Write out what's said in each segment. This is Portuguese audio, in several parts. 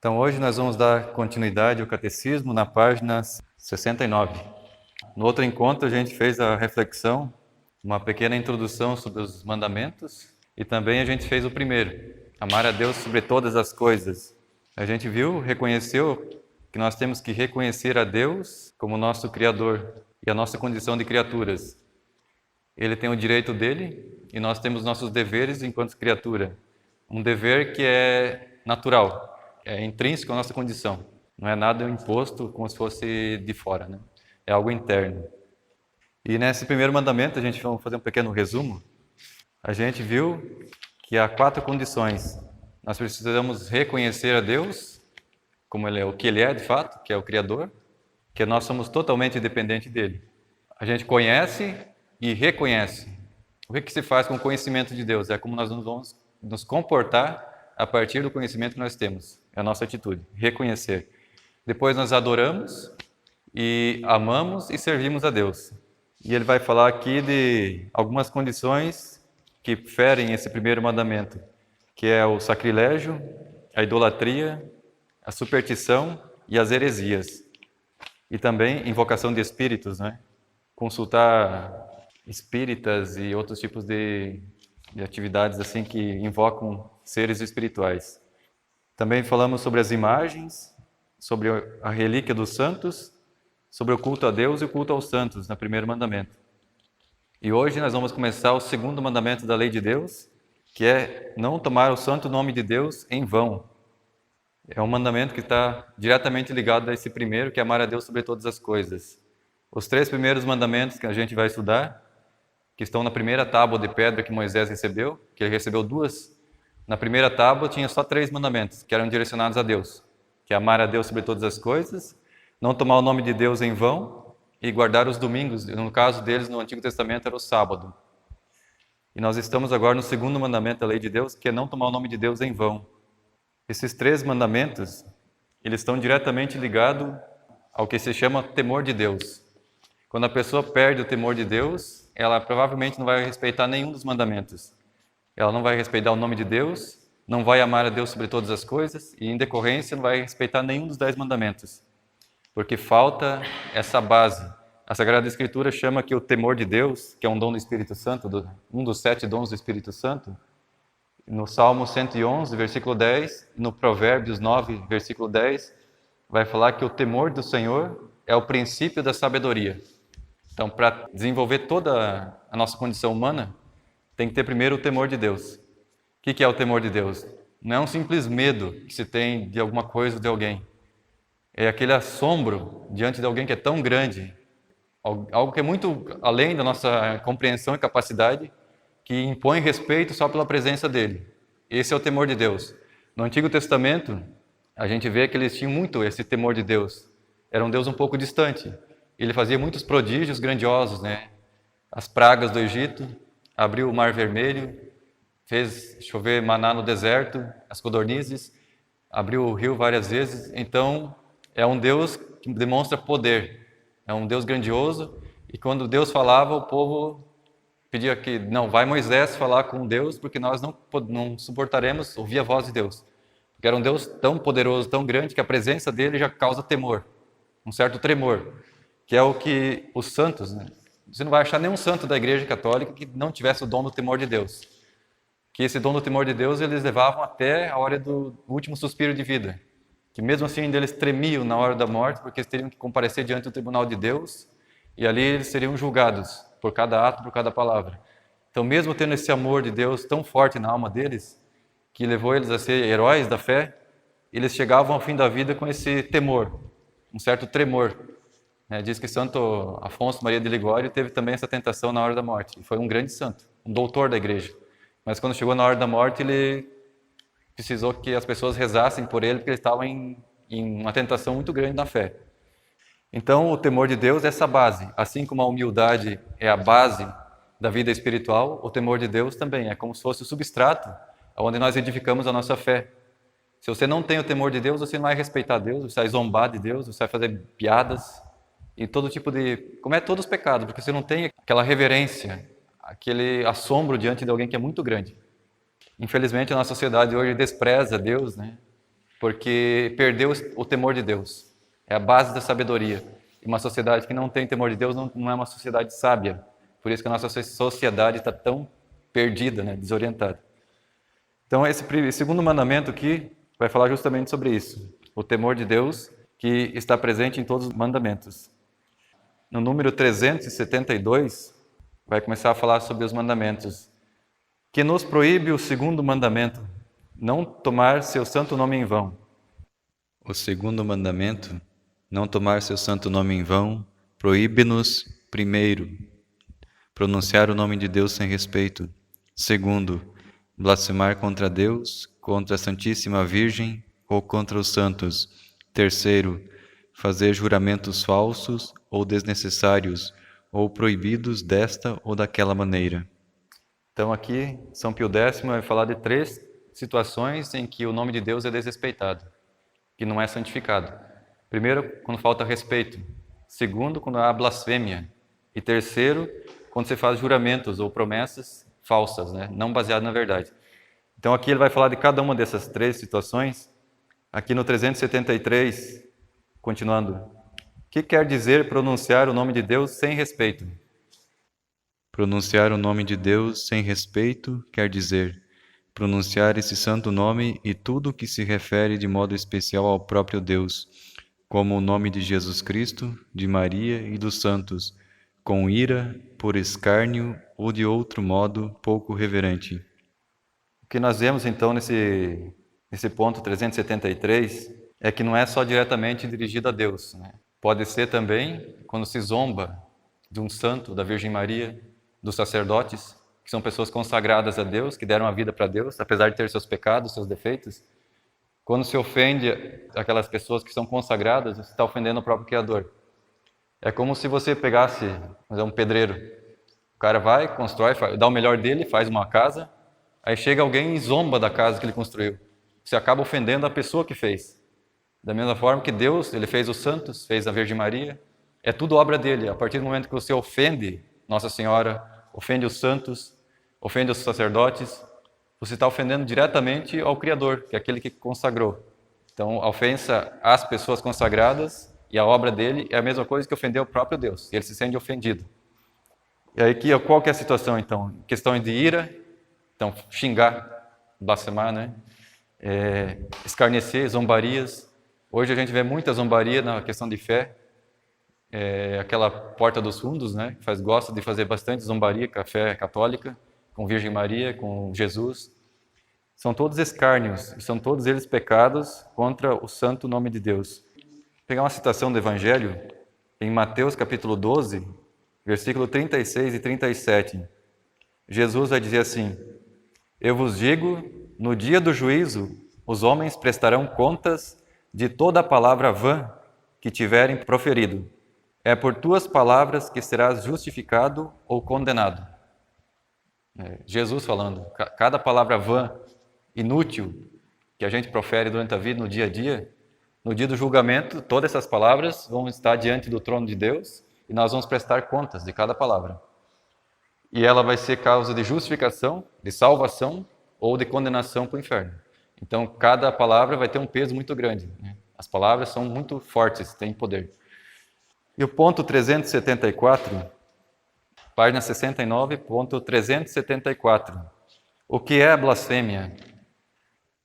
Então hoje nós vamos dar continuidade ao Catecismo na página 69. No outro encontro a gente fez a reflexão, uma pequena introdução sobre os mandamentos e também a gente fez o primeiro, amar a Deus sobre todas as coisas. A gente viu, reconheceu que nós temos que reconhecer a Deus como nosso Criador e a nossa condição de criaturas. Ele tem o direito dele e nós temos nossos deveres enquanto criatura. Um dever que é natural, é intrínseco à nossa condição. Não é nada imposto como se fosse de fora, né? É algo interno. E nesse primeiro mandamento, a gente vai fazer um pequeno resumo. A gente viu que há 4 condições. Nós precisamos reconhecer a Deus como Ele é, o que Ele é de fato, que é o Criador, que nós somos totalmente dependentes dEle. A gente conhece e reconhece. O que se faz com o conhecimento de Deus? É como nós vamos nos comportar a partir do conhecimento que nós temos. É a nossa atitude, reconhecer. Depois nós adoramos e amamos e servimos a Deus. E ele vai falar aqui de algumas condições que ferem esse primeiro mandamento, que é o sacrilégio, a idolatria, a superstição e as heresias. E também invocação de espíritos, né? Consultar espíritas e outros tipos de atividades assim que invocam seres espirituais. Também falamos sobre as imagens, sobre a relíquia dos santos, sobre o culto a Deus e o culto aos santos, no primeiro mandamento. E hoje nós vamos começar o segundo mandamento da lei de Deus, que é não tomar o santo nome de Deus em vão. É um mandamento que está diretamente ligado a esse primeiro, que é amar a Deus sobre todas as coisas. Os 3 primeiros mandamentos que a gente vai estudar, que estão na primeira tábua de pedra que Moisés recebeu, que ele recebeu 2. Na primeira tábua tinha só 3 mandamentos, que eram direcionados a Deus, que é amar a Deus sobre todas as coisas, não tomar o nome de Deus em vão e guardar os domingos. No caso deles, no Antigo Testamento, era o sábado. E nós estamos agora no segundo mandamento da lei de Deus, que é não tomar o nome de Deus em vão. Esses 3 mandamentos, eles estão diretamente ligados ao que se chama temor de Deus. Quando a pessoa perde o temor de Deus, ela provavelmente não vai respeitar nenhum dos mandamentos. Ela não vai respeitar o nome de Deus, não vai amar a Deus sobre todas as coisas e, em decorrência, não vai respeitar nenhum dos 10 mandamentos. Porque falta essa base. A Sagrada Escritura chama que o temor de Deus, que é um dom do Espírito Santo, um dos 7 dons do Espírito Santo, no Salmo 111, versículo 10, no Provérbios 9, versículo 10, vai falar que o temor do Senhor é o princípio da sabedoria. Então, para desenvolver toda a nossa condição humana, tem que ter primeiro o temor de Deus. O que é o temor de Deus? Não é um simples medo que se tem de alguma coisa ou de alguém. É aquele assombro diante de alguém que é tão grande, algo que é muito além da nossa compreensão e capacidade, que impõe respeito só pela presença dele. Esse é o temor de Deus. No Antigo Testamento, a gente vê que eles tinham muito esse temor de Deus. Era um Deus um pouco distante. Ele fazia muitos prodígios grandiosos, né? As pragas do Egito, abriu o Mar Vermelho, fez chover maná no deserto, as codornizes, abriu o rio várias vezes. Então, é um Deus que demonstra poder. É um Deus grandioso. E quando Deus falava, o povo pedia que, não, vai Moisés falar com Deus, porque nós não suportaremos ouvir a voz de Deus. Porque era um Deus tão poderoso, tão grande, que a presença dele já causa temor, um certo tremor, que é o que os santos, né? Você não vai achar nenhum santo da Igreja Católica que não tivesse o dom do temor de Deus. Que esse dom do temor de Deus eles levavam até a hora do último suspiro de vida. Que mesmo assim ainda eles tremiam na hora da morte, porque eles teriam que comparecer diante do tribunal de Deus, e ali eles seriam julgados por cada ato, por cada palavra. Então, mesmo tendo esse amor de Deus tão forte na alma deles, que levou eles a ser heróis da fé, eles chegavam ao fim da vida com esse temor, um certo tremor. Diz que Santo Afonso Maria de Ligório teve também essa tentação na hora da morte. Foi um grande santo, um doutor da igreja. Mas quando chegou na hora da morte, ele precisou que as pessoas rezassem por ele, porque ele estava em uma tentação muito grande na fé. Então, o temor de Deus é essa base. Assim como a humildade é a base da vida espiritual, o temor de Deus também é como se fosse o substrato onde nós edificamos a nossa fé. Se você não tem o temor de Deus, você não vai respeitar Deus, você vai zombar de Deus, você vai fazer piadas e todo tipo de... comete todos os pecados, porque você não tem aquela reverência, aquele assombro diante de alguém que é muito grande. Infelizmente, a nossa sociedade hoje despreza Deus, né? porque perdeu o temor de Deus. É a base da sabedoria. E uma sociedade que não tem temor de Deus não é uma sociedade sábia. Por isso que a nossa sociedade está tão perdida, né? Desorientada. Então, esse segundo mandamento aqui vai falar justamente sobre isso. O temor de Deus que está presente em todos os mandamentos. No número 372, vai começar a falar sobre os mandamentos. Que nos proíbe o segundo mandamento, não tomar seu santo nome em vão. O segundo mandamento, não tomar seu santo nome em vão, proíbe-nos, primeiro, pronunciar o nome de Deus sem respeito. Segundo, blasfemar contra Deus, contra a Santíssima Virgem ou contra os santos. Terceiro, fazer juramentos falsos ou desnecessários, ou proibidos desta ou daquela maneira. Então aqui, São Pio X vai falar de 3 situações em que o nome de Deus é desrespeitado, que não é santificado. Primeiro, quando falta respeito. Segundo, quando há blasfêmia. E terceiro, quando você faz juramentos ou promessas falsas, né? Não baseadas na verdade. Então aqui ele vai falar de cada uma dessas 3 situações. Aqui no 373, continuando. O que quer dizer pronunciar o nome de Deus sem respeito? Pronunciar o nome de Deus sem respeito quer dizer pronunciar esse santo nome e tudo o que se refere de modo especial ao próprio Deus, como o nome de Jesus Cristo, de Maria e dos santos, com ira, por escárnio ou de outro modo pouco reverente. O que nós vemos então nesse ponto 373 é que não é só diretamente dirigido a Deus, né? Pode ser também quando se zomba de um santo, da Virgem Maria, dos sacerdotes, que são pessoas consagradas a Deus, que deram a vida para Deus, apesar de ter seus pecados, seus defeitos. Quando se ofende aquelas pessoas que são consagradas, você está ofendendo o próprio Criador. É como se você pegasse, um pedreiro. O cara vai, constrói, dá o melhor dele, faz uma casa, aí chega alguém e zomba da casa que ele construiu. Você acaba ofendendo a pessoa que fez. Da mesma forma que Deus, ele fez os santos, fez a Virgem Maria, é tudo obra dele. A partir do momento que você ofende Nossa Senhora, ofende os santos, ofende os sacerdotes, você está ofendendo diretamente ao Criador, que é aquele que consagrou. Então, a ofensa às pessoas consagradas e a obra dele é a mesma coisa que ofender o próprio Deus, e ele se sente ofendido. E aí, qual que é a situação, então? Questão de ira, então, xingar, blasfemar, né? Escarnecer, zombarias. Hoje a gente vê muita zombaria na questão de fé. Aquela porta dos fundos, né? Gosta de fazer bastante zombaria com a fé católica, com Virgem Maria, com Jesus. São todos escárnios, são todos eles pecados contra o santo nome de Deus. Vou pegar uma citação do Evangelho, em Mateus capítulo 12, versículo 36 e 37. Jesus vai dizer assim: eu vos digo, no dia do juízo, os homens prestarão contas de toda a palavra vã que tiverem proferido. É por tuas palavras que serás justificado ou condenado. Jesus falando, cada palavra vã, inútil, que a gente profere durante a vida, no dia a dia, no dia do julgamento, todas essas palavras vão estar diante do trono de Deus e nós vamos prestar contas de cada palavra. E ela vai ser causa de justificação, de salvação ou de condenação para o inferno. Então, cada palavra vai ter um peso muito grande, né? As palavras são muito fortes, têm poder. E o ponto 374, página 69, ponto 374. O que é a blasfêmia?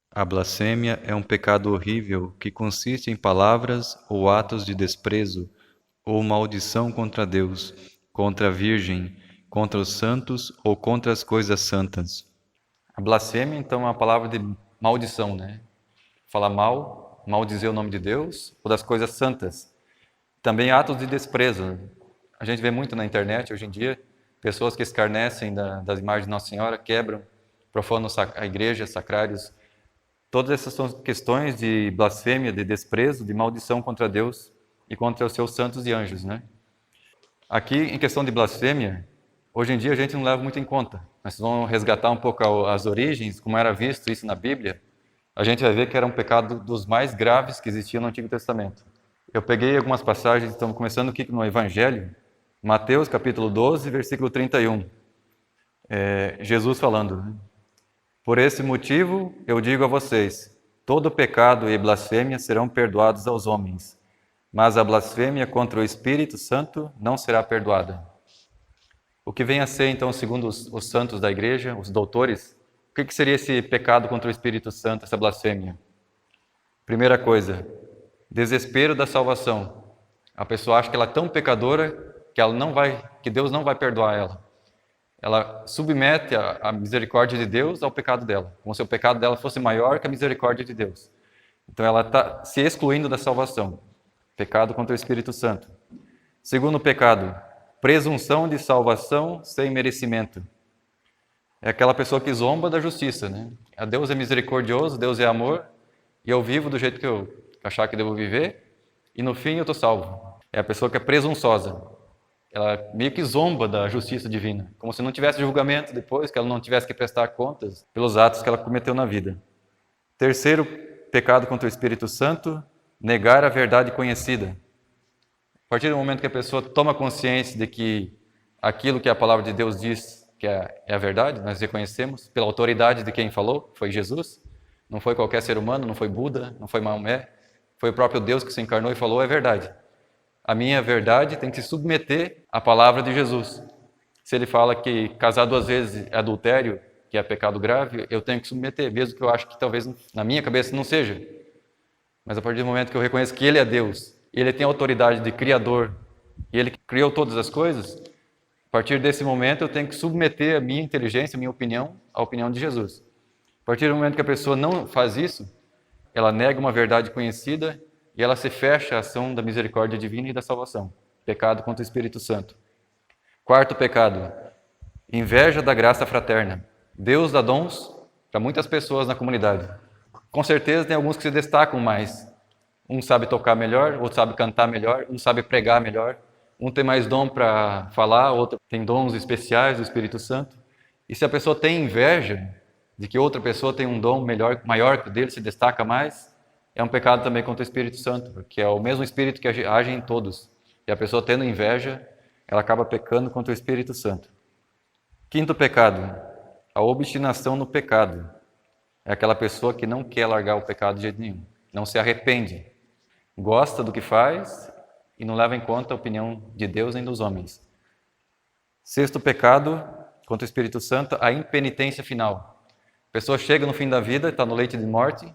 A blasfêmia é um pecado horrível que consiste em palavras ou atos de desprezo ou maldição contra Deus, contra a Virgem, contra os santos ou contra as coisas santas. A blasfêmia, então, é uma palavra de maldição, né? Falar mal, maldizer o nome de Deus ou das coisas santas. Também atos de desprezo. A gente vê muito na internet hoje em dia, pessoas que escarnecem das imagens de Nossa Senhora, quebram, profanam a igreja, sacrários. Todas essas são questões de blasfêmia, de desprezo, de maldição contra Deus e contra os seus santos e anjos, né? Aqui, em questão de blasfêmia, hoje em dia a gente não leva muito em conta. Mas vamos resgatar um pouco as origens, como era visto isso na Bíblia, a gente vai ver que era um pecado dos mais graves que existia no Antigo Testamento. Eu peguei algumas passagens, estamos começando aqui no Evangelho, Mateus capítulo 12, versículo 31. Jesus falando, né? Por esse motivo eu digo a vocês, todo pecado e blasfêmia serão perdoados aos homens, mas a blasfêmia contra o Espírito Santo não será perdoada. O que vem a ser, então, segundo os santos da igreja, os doutores, o que seria esse pecado contra o Espírito Santo, essa blasfêmia? Primeira coisa, desespero da salvação. A pessoa acha que ela é tão pecadora que Deus não vai perdoar ela. Ela submete a misericórdia de Deus ao pecado dela, como se o pecado dela fosse maior que a misericórdia de Deus. Então ela está se excluindo da salvação. Pecado contra o Espírito Santo. Segundo pecado, presunção de salvação sem merecimento. É aquela pessoa que zomba da justiça, né? Deus é misericordioso, Deus é amor, e eu vivo do jeito que eu achar que devo viver, e no fim eu estou salvo. É a pessoa que é presunçosa. Ela meio que zomba da justiça divina, como se não tivesse julgamento depois, que ela não tivesse que prestar contas pelos atos que ela cometeu na vida. Terceiro pecado contra o Espírito Santo, negar a verdade conhecida. A partir do momento que a pessoa toma consciência de que aquilo que a palavra de Deus diz que é a verdade, nós reconhecemos pela autoridade de quem falou, foi Jesus, não foi qualquer ser humano, não foi Buda, não foi Maomé, foi o próprio Deus que se encarnou e falou, é verdade. A minha verdade tem que se submeter à palavra de Jesus. Se ele fala que casar 2 vezes é adultério, que é pecado grave, eu tenho que submeter, mesmo que eu acho que talvez na minha cabeça não seja. Mas a partir do momento que eu reconheço que ele é Deus, ele tem a autoridade de criador, e ele criou todas as coisas, a partir desse momento eu tenho que submeter a minha inteligência, a minha opinião, à opinião de Jesus. A partir do momento que a pessoa não faz isso, ela nega uma verdade conhecida e ela se fecha à ação da misericórdia divina e da salvação. Pecado contra o Espírito Santo. Quarto pecado, inveja da graça fraterna. Deus dá dons para muitas pessoas na comunidade. Com certeza tem alguns que se destacam mais. Um sabe tocar melhor, outro sabe cantar melhor, um sabe pregar melhor, um tem mais dom para falar, outro tem dons especiais do Espírito Santo. E se a pessoa tem inveja de que outra pessoa tem um dom melhor, maior que o dele, se destaca mais, é um pecado também contra o Espírito Santo, porque é o mesmo Espírito que age em todos. E a pessoa tendo inveja, ela acaba pecando contra o Espírito Santo. Quinto pecado, a obstinação no pecado. É aquela pessoa que não quer largar o pecado de jeito nenhum, não se arrepende, gosta do que faz e não leva em conta a opinião de Deus nem dos homens. Sexto pecado contra o Espírito Santo, a impenitência final. A pessoa chega no fim da vida, está no leito de morte,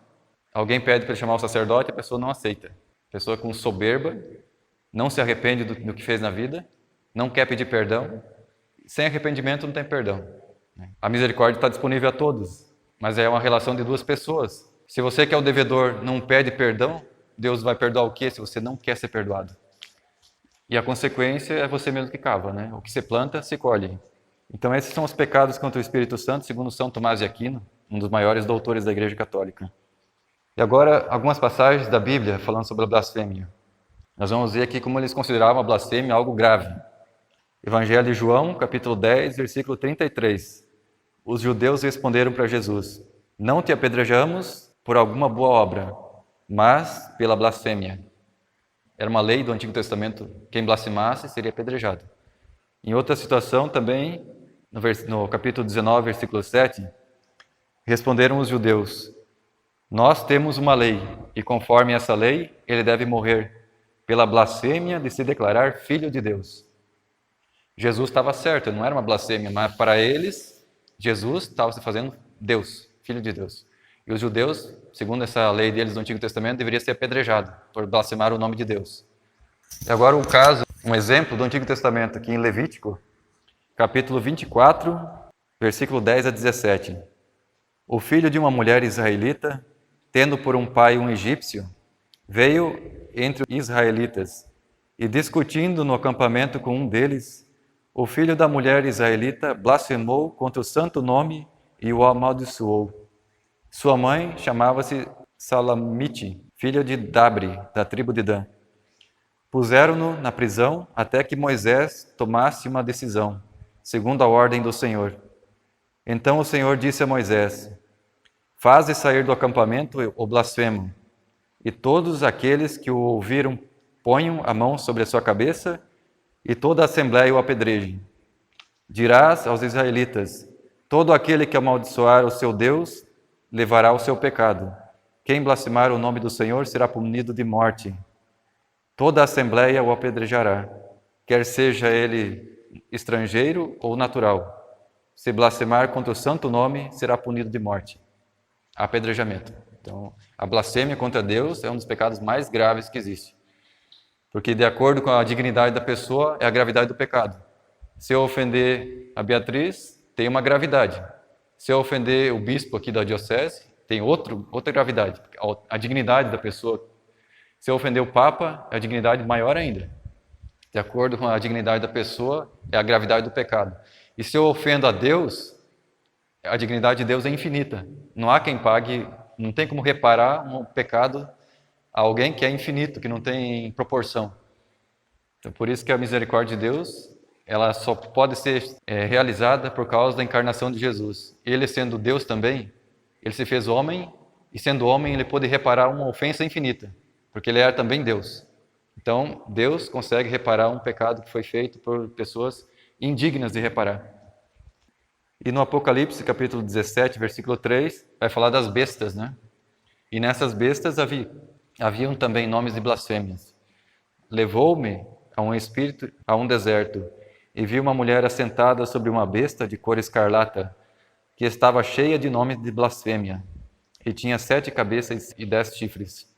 alguém pede para ele chamar o sacerdote, a pessoa não aceita. A pessoa com soberba, não se arrepende do que fez na vida, não quer pedir perdão. Sem arrependimento não tem perdão. A misericórdia está disponível a todos, mas é uma relação de 2 pessoas. Se você que é o devedor não pede perdão, Deus vai perdoar o quê se você não quer ser perdoado? E a consequência é você mesmo que cava, né? O que você planta, se colhe. Então esses são os pecados contra o Espírito Santo, segundo São Tomás de Aquino, um dos maiores doutores da Igreja Católica. E agora, algumas passagens da Bíblia falando sobre a blasfêmia. Nós vamos ver aqui como eles consideravam a blasfêmia algo grave. Evangelho de João, capítulo 10, versículo 33. Os judeus responderam para Jesus: não te apedrejamos por alguma boa obra, mas pela blasfêmia. Era uma lei do Antigo Testamento, quem blasfemasse seria apedrejado. Em outra situação também, no capítulo 19, versículo 7, responderam os judeus: nós temos uma lei, e conforme essa lei, ele deve morrer pela blasfêmia de se declarar filho de Deus. Jesus estava certo, não era uma blasfêmia, mas para eles, Jesus estava se fazendo Deus, filho de Deus. E os judeus, segundo essa lei deles do Antigo Testamento, deveria ser apedrejado por blasfemar o nome de Deus. E agora um exemplo do Antigo Testamento, aqui em Levítico, capítulo 24, versículo 10 a 17. O filho de uma mulher israelita, tendo por um pai um egípcio, veio entre os israelitas e, discutindo no acampamento com um deles, o filho da mulher israelita blasfemou contra o santo nome e o amaldiçoou. Sua mãe chamava-se Salamite, filha de Dabri, da tribo de Dan. Puseram-no na prisão até que Moisés tomasse uma decisão, segundo a ordem do Senhor. Então o Senhor disse a Moisés: faze sair do acampamento o blasfemo, e todos aqueles que o ouviram ponham a mão sobre a sua cabeça, e toda a assembleia o apedreje. Dirás aos israelitas: todo aquele que amaldiçoar o seu Deus levará o seu pecado. Quem blasfemar o nome do Senhor será punido de morte. Toda a assembleia o apedrejará, quer seja ele estrangeiro ou natural. Se blasfemar contra o santo nome, será punido de morte. Apedrejamento. Então, a blasfêmia contra Deus é um dos pecados mais graves que existe. Porque, de acordo com a dignidade da pessoa, é a gravidade do pecado. Se eu ofender a Beatriz, tem uma gravidade. Se eu ofender o bispo aqui da diocese, tem outra gravidade. A dignidade da pessoa. Se eu ofender o Papa, é a dignidade maior ainda. De acordo com a dignidade da pessoa, é a gravidade do pecado. E se eu ofendo a Deus, a dignidade de Deus é infinita. Não há quem pague, não tem como reparar um pecado a alguém que é infinito, que não tem proporção. Então, por isso que a misericórdia de Deus, ela só pode ser realizada por causa da encarnação de Jesus. Ele sendo Deus também, ele se fez homem, e sendo homem ele pôde reparar uma ofensa infinita, porque ele era também Deus. Então, Deus consegue reparar um pecado que foi feito por pessoas indignas de reparar. E no Apocalipse, capítulo 17, versículo 3, vai falar das bestas, né? E nessas bestas haviam também nomes de blasfêmias. Levou-me a um espírito a um deserto, e vi uma mulher assentada sobre uma besta de cor escarlata, que estava cheia de nomes de blasfêmia, e tinha 7 cabeças e 10 chifres.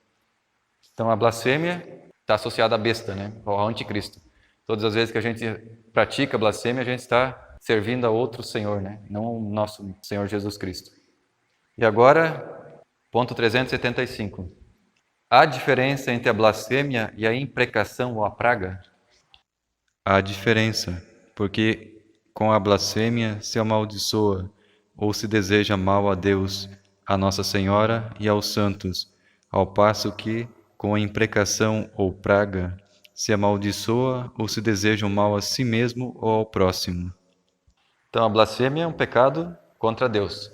Então a blasfêmia está associada à besta, né? Ao anticristo. Todas as vezes que a gente pratica blasfêmia, a gente está servindo a outro Senhor, né? Não o nosso Senhor Jesus Cristo. E agora, ponto 375. Há diferença entre a blasfêmia e a imprecação ou a praga? Há diferença, porque com a blasfêmia se amaldiçoa ou se deseja mal a Deus, a Nossa Senhora e aos santos, ao passo que, com a imprecação ou praga, se amaldiçoa ou se deseja o mal a si mesmo ou ao próximo. Então a blasfêmia é um pecado contra Deus.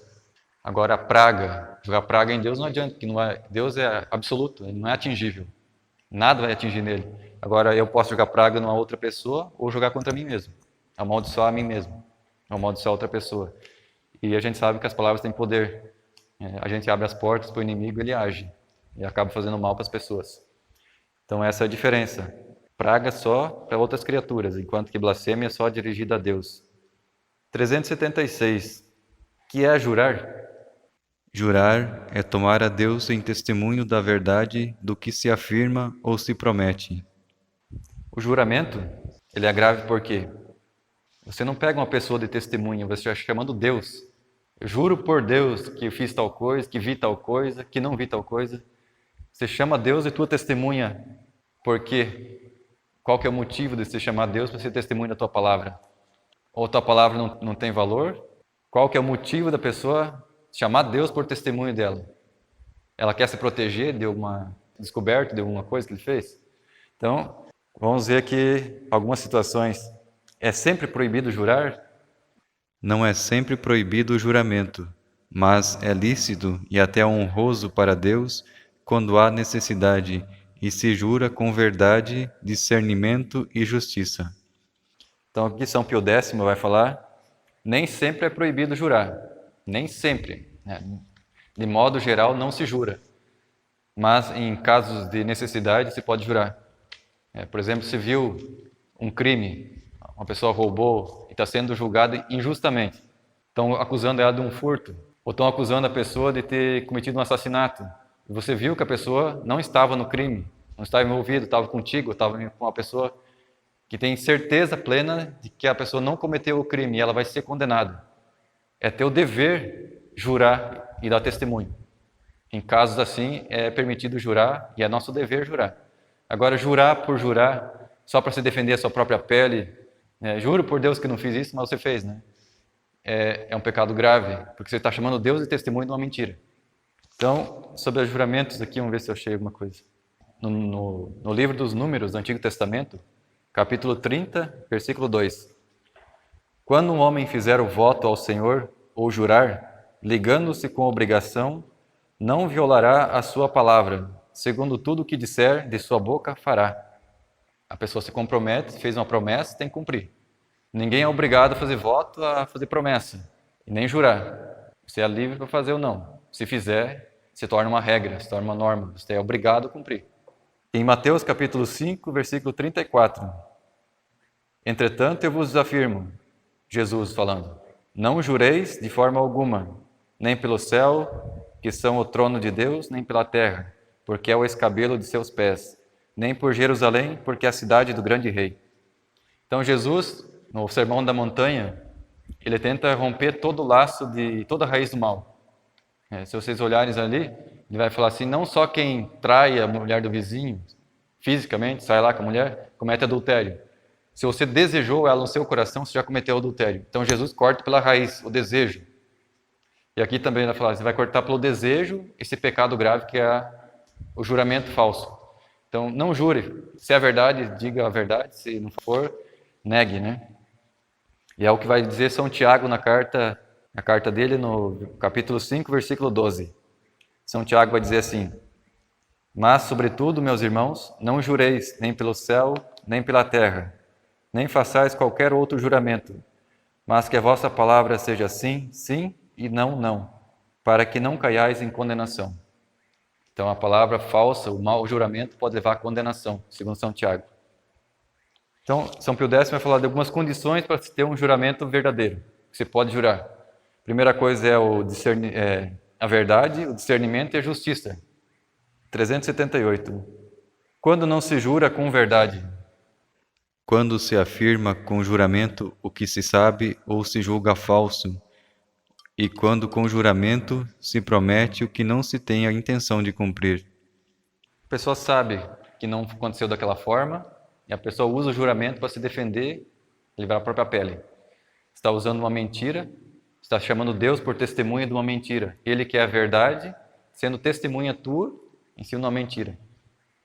Agora a praga, jogar praga em Deus não adianta, porque Deus é absoluto, ele não é atingível. Nada vai atingir nele. Agora eu posso jogar praga numa outra pessoa ou jogar contra mim mesmo. Amaldiçoar a mim mesmo. Amaldiçoar outra pessoa. E a gente sabe que as palavras têm poder. A gente abre as portas para o inimigo, ele age. E acaba fazendo mal para as pessoas. Então essa é a diferença. Praga só para outras criaturas, enquanto que blasfêmia é só dirigida a Deus. 376. Que é jurar? Jurar é tomar a Deus em testemunho da verdade do que se afirma ou se promete. O juramento, ele é grave porque você não pega uma pessoa de testemunha, você está chamando Deus. Eu juro por Deus que fiz tal coisa, que vi tal coisa, que não vi tal coisa. Você chama Deus de tua testemunha. Por quê? Qual que é o motivo de você chamar Deus para ser testemunha da tua palavra? Ou tua palavra não tem valor? Qual que é o motivo da pessoa chamar Deus por testemunho dela? Ela quer se proteger de alguma descoberta, de alguma coisa que ele fez? Então, vamos ver aqui algumas situações. É sempre proibido jurar? Não é sempre proibido o juramento, mas é lícito e até honroso para Deus quando há necessidade e se jura com verdade, discernimento e justiça. Então, aqui São Pio X vai falar, nem sempre é proibido jurar. Nem sempre. Né? De modo geral, não se jura. Mas, em casos de necessidade, se pode jurar. Por exemplo, se viu um crime, uma pessoa roubou e está sendo julgada injustamente. Estão acusando ela de um furto, ou estão acusando a pessoa de ter cometido um assassinato. E você viu que a pessoa não estava no crime, não estava envolvida, estava contigo, estava com uma pessoa que tem certeza plena de que a pessoa não cometeu o crime e ela vai ser condenada. É teu dever jurar e dar testemunho. Em casos assim, é permitido jurar e é nosso dever jurar. Agora, jurar por jurar, só para se defender a sua própria pele, juro por Deus que não fiz isso, mas você fez, né? É um pecado grave, porque você está chamando Deus de testemunho de uma mentira. Então, sobre os juramentos aqui, vamos ver se eu achei alguma coisa. No livro dos Números do Antigo Testamento, capítulo 30, versículo 2. Quando um homem fizer o voto ao Senhor, ou jurar, ligando-se com obrigação, não violará a sua palavra, segundo tudo o que disser, de sua boca fará. A pessoa se compromete, fez uma promessa, tem que cumprir. Ninguém é obrigado a fazer voto, a fazer promessa, e nem jurar. Você é livre para fazer ou não. Se fizer, se torna uma regra, se torna uma norma, você é obrigado a cumprir. Em Mateus capítulo 5, versículo 34, entretanto eu vos afirmo, Jesus falando, não jureis de forma alguma, nem pelo céu, que são o trono de Deus, nem pela terra, porque é o escabelo de seus pés, nem por Jerusalém, porque é a cidade do grande rei. Então Jesus, no Sermão da Montanha, ele tenta romper todo o laço de toda a raiz do mal. Se vocês olharem ali, ele vai falar assim, não só quem trai a mulher do vizinho, fisicamente, sai lá com a mulher, comete adultério. Se você desejou ela no seu coração, você já cometeu adultério. Então Jesus corta pela raiz, o desejo. E aqui também vai falar, você vai cortar pelo desejo esse pecado grave que é o juramento falso. Então não jure, se é verdade, diga a verdade, se não for, negue, né? E é o que vai dizer São Tiago na carta dele, no capítulo 5, versículo 12. São Tiago vai dizer assim, mas, sobretudo, meus irmãos, não jureis nem pelo céu, nem pela terra, nem façais qualquer outro juramento, mas que a vossa palavra seja sim, sim, e não, não, para que não caiais em condenação. Então, a palavra falsa, o juramento, pode levar à condenação, segundo São Tiago. Então, São Pio X vai falar de algumas condições para se ter um juramento verdadeiro, que você pode jurar. Primeira coisa é a verdade, o discernimento e a justiça. 378. Quando não se jura com verdade? Quando se afirma com juramento o que se sabe ou se julga falso, e quando com juramento se promete o que não se tem a intenção de cumprir. A pessoa sabe que não aconteceu daquela forma, e a pessoa usa o juramento para se defender e livrar a própria pele. Está usando uma mentira, está chamando Deus por testemunha de uma mentira. Ele que é a verdade, sendo testemunha tua, ensina uma mentira.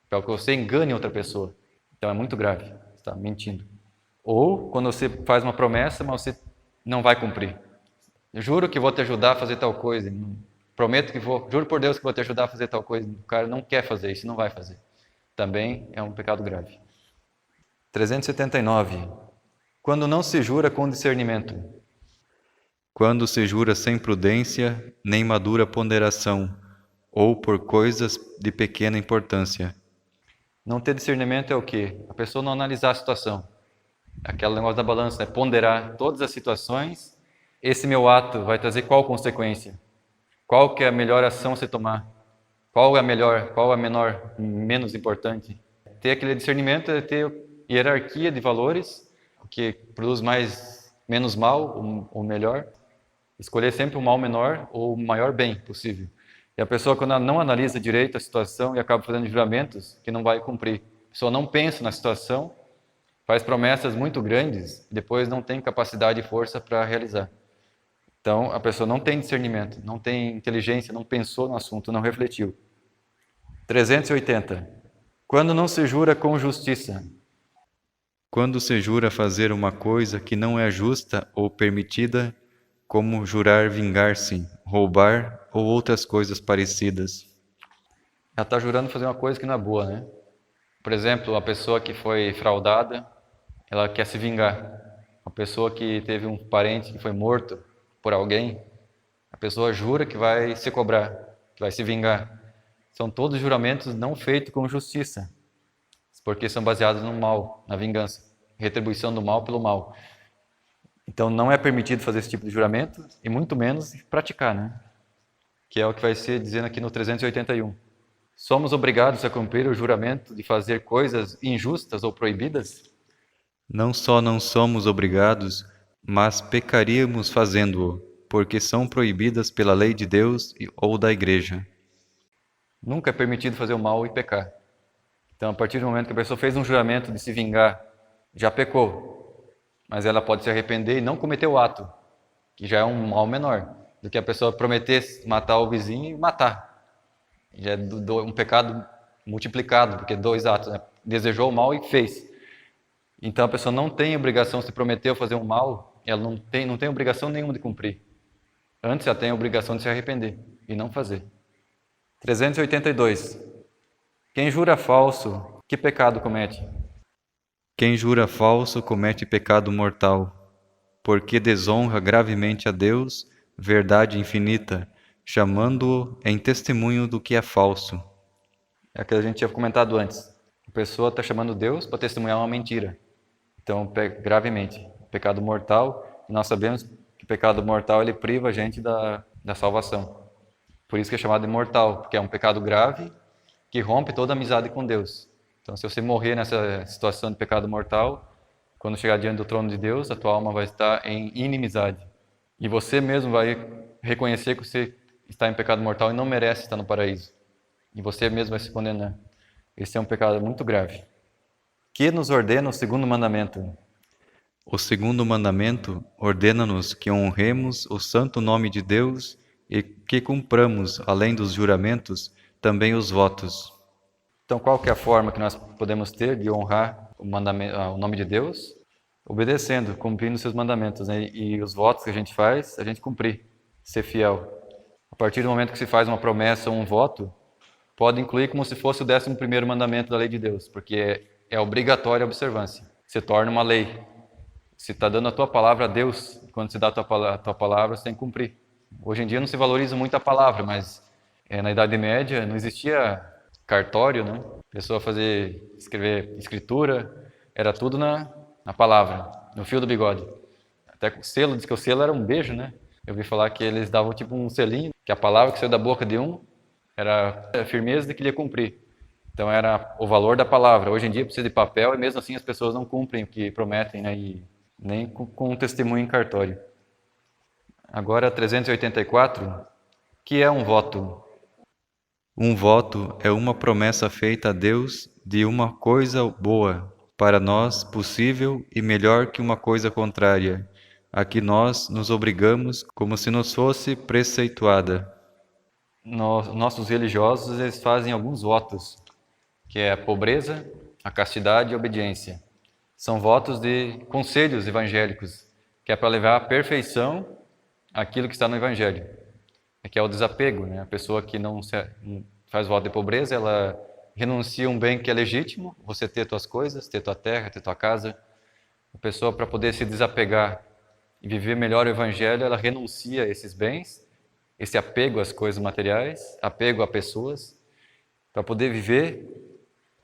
Para que você engane outra pessoa. Então é muito grave, você está mentindo. Ou quando você faz uma promessa, mas você não vai cumprir. Eu juro que vou te ajudar a fazer tal coisa. Prometo que vou, juro por Deus que vou te ajudar a fazer tal coisa. O cara não quer fazer isso, não vai fazer. Também é um pecado grave. 379. Quando não se jura com discernimento. Quando se jura sem prudência, nem madura ponderação, ou por coisas de pequena importância. Não ter discernimento é o quê? A pessoa não analisar a situação. Aquele negócio da balança, né? Ponderar todas as situações. Esse meu ato vai trazer qual consequência? Qual que é a melhor ação a se tomar? Qual é a melhor, qual é a menor, menos importante? Ter aquele discernimento é ter hierarquia de valores, o que produz menos mal ou melhor. Escolher sempre o mal menor ou o maior bem possível. E a pessoa, quando ela não analisa direito a situação e acaba fazendo juramentos que não vai cumprir. A pessoa não pensa na situação, faz promessas muito grandes e depois não tem capacidade e força para realizar. Então, a pessoa não tem discernimento, não tem inteligência, não pensou no assunto, não refletiu. 380. Quando não se jura com justiça. Quando se jura fazer uma coisa que não é justa ou permitida, como jurar vingar-se, roubar ou outras coisas parecidas. Ela está jurando fazer uma coisa que não é boa, né? Por exemplo, a pessoa que foi fraudada, ela quer se vingar. A pessoa que teve um parente que foi morto por alguém, a pessoa jura que vai se cobrar, que vai se vingar. São todos juramentos não feitos com justiça, porque são baseados no mal, na vingança, retribuição do mal pelo mal. Então não é permitido fazer esse tipo de juramento e muito menos praticar, né? Que é o que vai ser dizendo aqui no 381. Somos obrigados a cumprir o juramento de fazer coisas injustas ou proibidas? Não só não somos obrigados, mas pecaríamos fazendo-o, porque são proibidas pela lei de Deus ou da Igreja. Nunca é permitido fazer o mal e pecar. Então, a partir do momento que a pessoa fez um juramento de se vingar, já pecou, mas ela pode se arrepender e não cometer o ato, que já é um mal menor, do que a pessoa prometer matar o vizinho e matar. Já é um pecado multiplicado, porque 2 atos, né? Desejou o mal e fez. Então, a pessoa não tem obrigação, se prometeu fazer um mal, ela não tem obrigação nenhuma de cumprir. Antes, ela tem a obrigação de se arrepender e não fazer. 382. Quem jura falso, que pecado comete? Quem jura falso comete pecado mortal, porque desonra gravemente a Deus, verdade infinita, chamando-o em testemunho do que é falso. É aquilo que a gente tinha comentado antes. A pessoa está chamando Deus para testemunhar uma mentira. Então, gravemente, pecado mortal. E nós sabemos que o pecado mortal ele priva a gente da salvação. Por isso que é chamado de mortal, porque é um pecado grave que rompe toda a amizade com Deus. Então, se você morrer nessa situação de pecado mortal, quando chegar diante do trono de Deus, a tua alma vai estar em inimizade. E você mesmo vai reconhecer que você está em pecado mortal e não merece estar no paraíso. E você mesmo vai se condenar. Esse é um pecado muito grave. Que nos ordena o segundo mandamento? O segundo mandamento ordena-nos que honremos o santo nome de Deus e que cumpramos, além dos juramentos, também os votos. Então, qual que é a forma que nós podemos ter de honrar o nome de Deus? Obedecendo, cumprindo os seus mandamentos, né? E os votos que a gente faz, a gente cumprir, ser fiel. A partir do momento que se faz uma promessa ou um voto, pode incluir como se fosse o 11º mandamento da lei de Deus, porque é obrigatória a observância. Se torna uma lei. Se está dando a tua palavra a Deus, quando se dá a tua palavra, você tem que cumprir. Hoje em dia não se valoriza muito a palavra, mas na Idade Média não existia cartório, né? A pessoa escrever escritura, era tudo na palavra, no fio do bigode. Até o selo, diz que o selo era um beijo, né? Eu ouvi falar que eles davam tipo um selinho, que a palavra que saiu da boca de um era a firmeza de que ele ia cumprir. Então era o valor da palavra. Hoje em dia precisa de papel e mesmo assim as pessoas não cumprem o que prometem, né? E nem com um testemunho em cartório. Agora 384, que é um voto? Um voto é uma promessa feita a Deus de uma coisa boa, para nós possível e melhor que uma coisa contrária, a que nós nos obrigamos como se nos fosse preceituada. Nossos religiosos eles fazem alguns votos, que é a pobreza, a castidade e a obediência. São votos de conselhos evangélicos, que é para levar à perfeição aquilo que está no Evangelho, que é o desapego, né? A pessoa que não faz voto de pobreza, ela renuncia a um bem que é legítimo, você ter tuas coisas, ter tua terra, ter tua casa. A pessoa, para poder se desapegar e viver melhor o Evangelho, ela renuncia a esses bens, esse apego às coisas materiais, apego a pessoas, para poder viver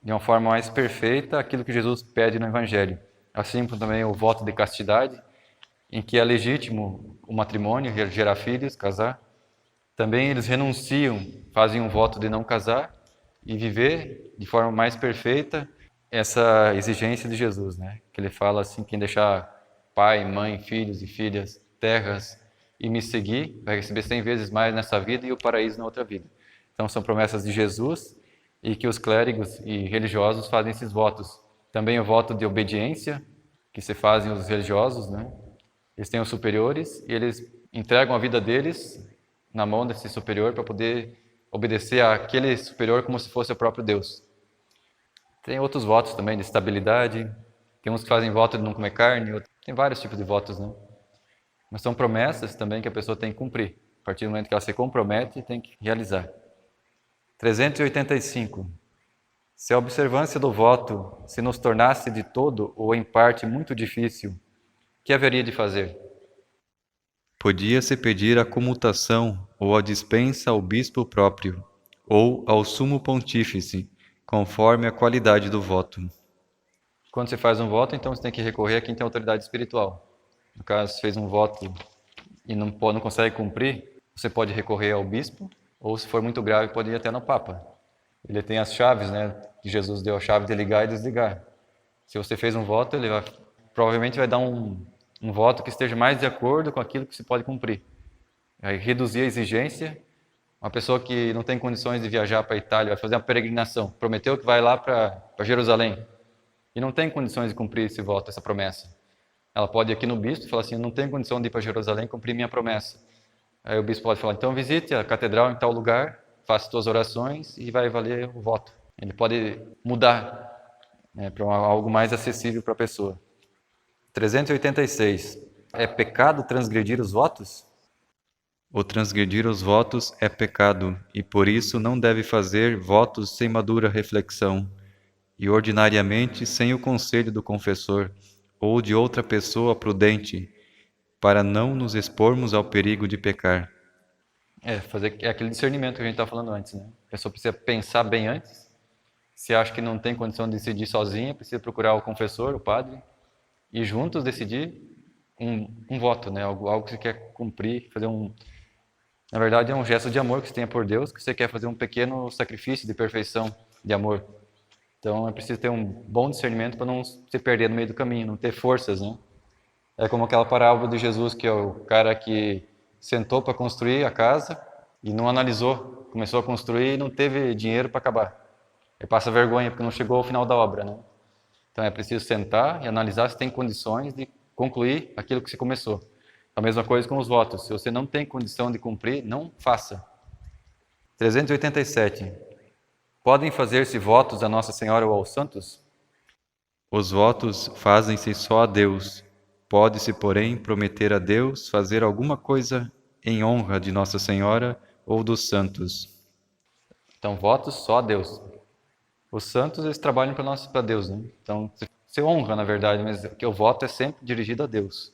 de uma forma mais perfeita aquilo que Jesus pede no Evangelho. Assim como também o voto de castidade, em que é legítimo o matrimônio, gerar filhos, casar. Também eles renunciam, fazem um voto de não casar e viver de forma mais perfeita essa exigência de Jesus, né? Que ele fala assim, quem deixar pai, mãe, filhos e filhas, terras e me seguir, vai receber 100 vezes mais nessa vida e o paraíso na outra vida. Então são promessas de Jesus e que os clérigos e religiosos fazem esses votos. Também o voto de obediência, que se fazem os religiosos, né? Eles têm os superiores e eles entregam a vida deles na mão desse superior para poder obedecer àquele superior como se fosse o próprio Deus. Tem outros votos também de estabilidade, tem uns que fazem voto de não comer carne, tem vários tipos de votos, né? Mas são promessas também que a pessoa tem que cumprir. A partir do momento que ela se compromete, tem que realizar. 385. Se a observância do voto se nos tornasse de todo ou em parte muito difícil, o que haveria de fazer? Podia-se pedir a comutação ou a dispensa ao bispo próprio, ou ao sumo pontífice, conforme a qualidade do voto. Quando você faz um voto, então você tem que recorrer a quem tem autoridade espiritual. No caso, se fez um voto e não consegue cumprir, você pode recorrer ao bispo, ou se for muito grave, pode ir até no Papa. Ele tem as chaves, né? Que Jesus deu a chave de ligar e desligar. Se você fez um voto, ele provavelmente vai dar um voto que esteja mais de acordo com aquilo que se pode cumprir. Vai reduzir a exigência. Uma pessoa que não tem condições de viajar para a Itália, vai fazer uma peregrinação, prometeu que vai lá para Jerusalém, e não tem condições de cumprir esse voto, essa promessa. Ela pode ir aqui no bispo e falar assim, eu não tenho condição de ir para Jerusalém e cumprir minha promessa. Aí o bispo pode falar, então visite a catedral em tal lugar, faça suas orações e vai valer o voto. Ele pode mudar, né, para algo mais acessível para a pessoa. 386. É pecado transgredir os votos? O transgredir os votos é pecado, e por isso não deve fazer votos sem madura reflexão, e ordinariamente sem o conselho do confessor, ou de outra pessoa prudente, para não nos expormos ao perigo de pecar. É aquele discernimento que a gente estava falando antes, né? A pessoa precisa pensar bem antes. Se acha que não tem condição de decidir sozinha, precisa procurar o confessor, o padre, e juntos decidir um voto, né? Algo que você quer cumprir, fazer Na verdade, é um gesto de amor que você tenha por Deus, que você quer fazer um pequeno sacrifício de perfeição, de amor. Então, é preciso ter um bom discernimento para não se perder no meio do caminho, não ter forças, né? É como aquela parábola de Jesus, que é o cara que sentou para construir a casa e não analisou, começou a construir e não teve dinheiro para acabar. Ele passa vergonha porque não chegou ao final da obra, né? Então é preciso sentar e analisar se tem condições de concluir aquilo que se começou. A mesma coisa com os votos. Se você não tem condição de cumprir, não faça. 387. Podem fazer-se votos a Nossa Senhora ou aos santos? Os votos fazem-se só a Deus. Pode-se, porém, prometer a Deus fazer alguma coisa em honra de Nossa Senhora ou dos santos. Então, votos só a Deus. Os santos, eles trabalham para Deus, né? Então, você honra, na verdade, mas que o voto é sempre dirigido a Deus.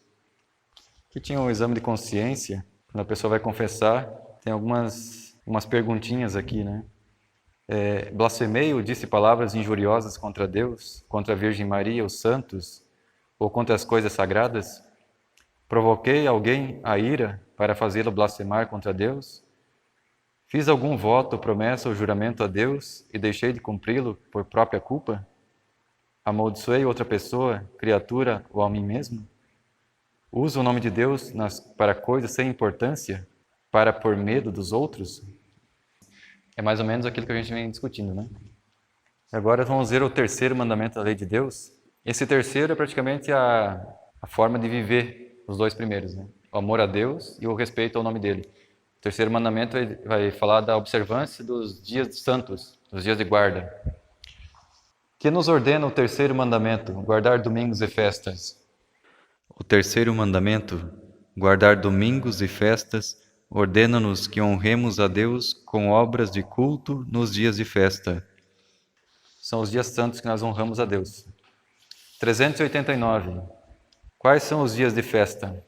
Aqui tinha um exame de consciência, quando a pessoa vai confessar, tem umas perguntinhas aqui, né? Blasfemei ou disse palavras injuriosas contra Deus, contra a Virgem Maria, os santos, ou contra as coisas sagradas? Provoquei alguém a ira para fazê-lo blasfemar contra Deus? Fiz algum voto, promessa ou juramento a Deus e deixei de cumpri-lo por própria culpa? Amaldiçoei outra pessoa, criatura ou a mim mesmo? Uso o nome de Deus para coisas sem importância, para por medo dos outros? É mais ou menos aquilo que a gente vem discutindo, né? Agora vamos ver o terceiro mandamento da lei de Deus. Esse terceiro é praticamente a forma de viver os dois primeiros, né? O amor a Deus e o respeito ao nome dele. O terceiro mandamento vai falar da observância dos dias santos, dos dias de guarda. Que nos ordena o terceiro mandamento, guardar domingos e festas? O terceiro mandamento, guardar domingos e festas, ordena-nos que honremos a Deus com obras de culto nos dias de festa. São os dias santos que nós honramos a Deus. 389. Quais são os dias de festa?